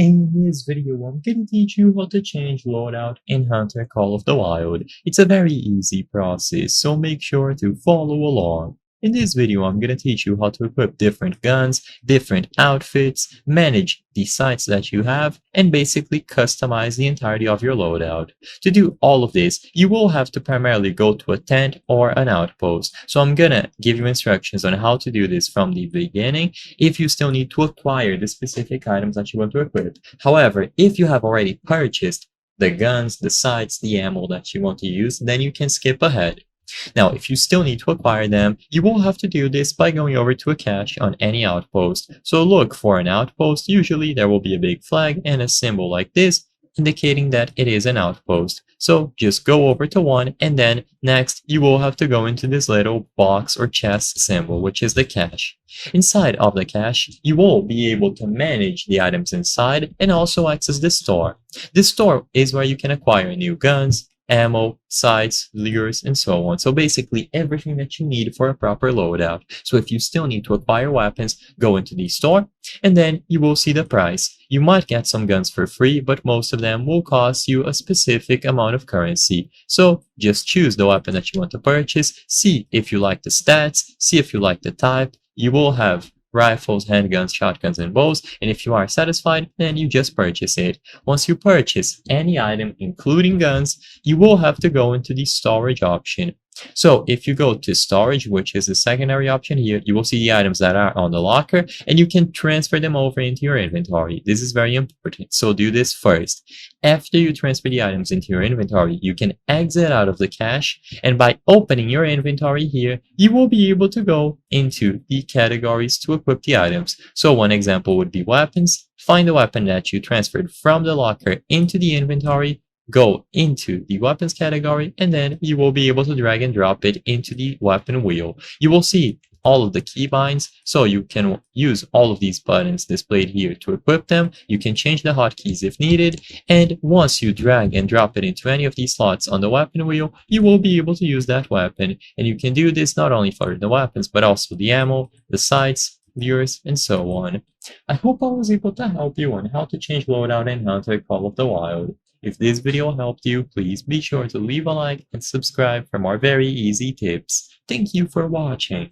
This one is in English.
In this video, I'm going to teach you how to change loadout in Hunter Call of the Wild. It's a very easy process, so make sure to follow along. In this video, I'm going to teach you how to equip different guns, different outfits, manage the sights that you have, and basically customize the entirety of your loadout. To do all of this, you will have to primarily go to a tent or an outpost. So I'm gonna give you instructions on how to do this from the beginning if you still need to acquire the specific items that you want to equip. However, if you have already purchased the guns, the sights, the ammo that you want to use, then you can skip ahead. Now, if you still need to acquire them, you will have to do this by going over to a cache on any outpost. So look for an outpost. Usually there will be a big flag and a symbol like this, indicating that it is an outpost. So just go over to one, and then next you will have to go into this little box or chest symbol, which is the cache. Inside of the cache, you will be able to manage the items inside and also access the store. This store is where you can acquire new guns, ammo, sights, lures, and so on. So basically everything that you need for a proper loadout. So if you still need to acquire weapons, go into the store and then you will see the price. You might get some guns for free, but most of them will cost you a specific amount of currency. So just choose the weapon that you want to purchase, see if you like the stats, see if you like the type. You will have rifles, handguns, shotguns, and bows, and if you are satisfied, then you just purchase it. Once you purchase any item, including guns, you will have to go into the storage option. So if you go to storage, which is the secondary option here, you will see the items that are on the locker and you can transfer them over into your inventory. This is very important, so do this first. After you transfer the items into your inventory, you can exit out of the cache, and by opening your inventory here, you will be able to go into the categories to equip the items. So one example would be weapons. Find the weapon that you transferred from the locker into the inventory, go into the weapons category, and then you will be able to drag and drop it into the weapon wheel. You will see all of the keybinds, so you can use all of these buttons displayed here to equip them. You can change the hotkeys if needed, and once you drag and drop it into any of these slots on the weapon wheel, you will be able to use that weapon. And you can do this not only for the weapons, but also the ammo, the sights, lures, and so on. I hope I was able to help you on how to change loadout in Hunter Call of the Wild. If this video helped you, please be sure to leave a like and subscribe for more very easy tips. Thank you for watching.